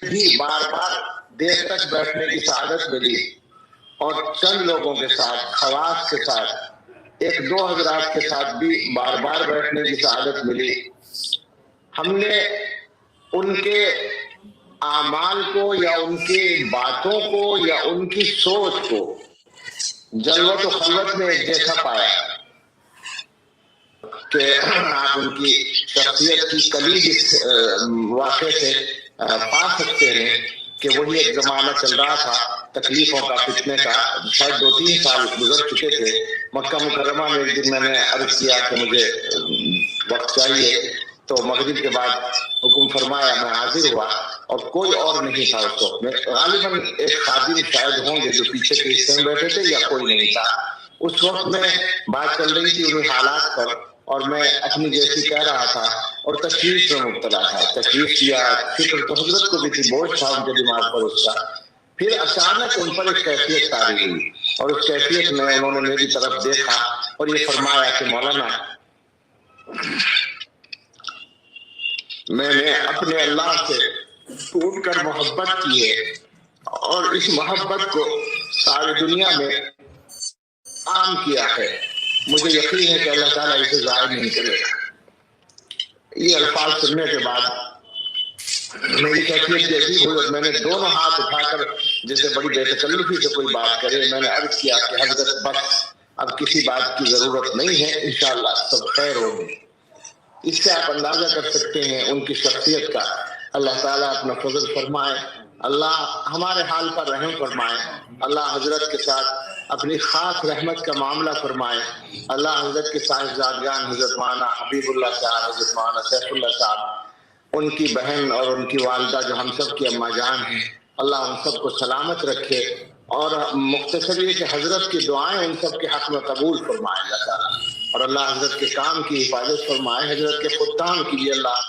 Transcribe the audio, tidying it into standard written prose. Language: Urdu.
بھی بار بار دیر تک بیٹھنے کی سعادت ملی، اور چند لوگوں کے ساتھ، خواص کے ساتھ، ایک دو حضرات کے ساتھ بھی بار بار بیٹھنے کی سعادت ملی۔ ہم نے ان کے اعمال کو یا ان کی باتوں کو یا ان کی سوچ کو جلوت و خلوت میں ایک جیسا پایا کہ آپ ان کی شخصیت کی کلید اس واقعے سے پا سکتے ہیں کہ وہی ایک زمانہ چل رہا تھا تکلیفوں کا، فتنے کا، شاید 2-3 سال گزر چکے تھے۔ مکہ مکرمہ میں ایک دن میں نے عرض کیا کہ مجھے وقت چاہیے، تو مغرب کے بعد حکم فرمایا، میں حاضر ہوا، اور کوئی اور نہیں تھا اس وقت میں، غالباً ایک خادم شاید ہوں گے جو پیچھے کے حصے میں بیٹھے تھے، یا کوئی نہیں تھا۔ اس وقت میں بات چل رہی تھی انہیں حالات پر، اور میں اپنی جیسی کہہ رہا تھا اور تشویش میں مبتلا تھا۔ تشویش یا فکر تو حضرت کو بھی تھی، بوجھ تھا ان کے دماغ پر اس کا۔ پھر اچانک ان پر ایک کیفیت طاری ہوئی، اور اس کیفیت میں انہوں نے میری طرف دیکھا اور یہ فرمایا کہ مولانا، میں نے اپنے اللہ سے ٹوٹ کر محبت کی ہے، اور اس محبت کو ساری دنیا میں عام کیا ہے۔ مجھے یقین ہے کہ اللہ تعالیٰ اسے ضائع نہیں کرے گا۔ یہ الفاظ سننے کے بعد میری کیفیت جیسی ہوئی، میں نے دونوں ہاتھ اٹھا کر جیسے بڑی بے تکلفی سے کوئی بات کرے، میں نے عرض کیا کہ حضرت بس اب کسی بات کی ضرورت نہیں ہے، انشاءاللہ سب خیر ہوگی۔ اس سے آپ اندازہ کر سکتے ہیں ان کی شخصیت کا۔ اللہ تعالیٰ اپنا فضل فرمائے، اللہ ہمارے حال پر رحم فرمائے، اللہ حضرت کے ساتھ اپنی خاص رحمت کا معاملہ فرمائے، اللہ حضرت کے صاحبزادگان حضرت مولانا حبیب اللہ صاحب، حضرت مولانا سیف اللہ صاحب، ان کی بہن اور ان کی والدہ جو ہم سب کی اماں جان ہیں، اللہ ان سب کو سلامت رکھے، اور مختصر یہ کہ حضرت کی دعائیں ان سب کے حق میں قبول فرمائے اللہ تعالیٰ، اور اللہ حضرت کے کام کی حفاظت فرمائے، حضرت کے خدام کے لیے اللہ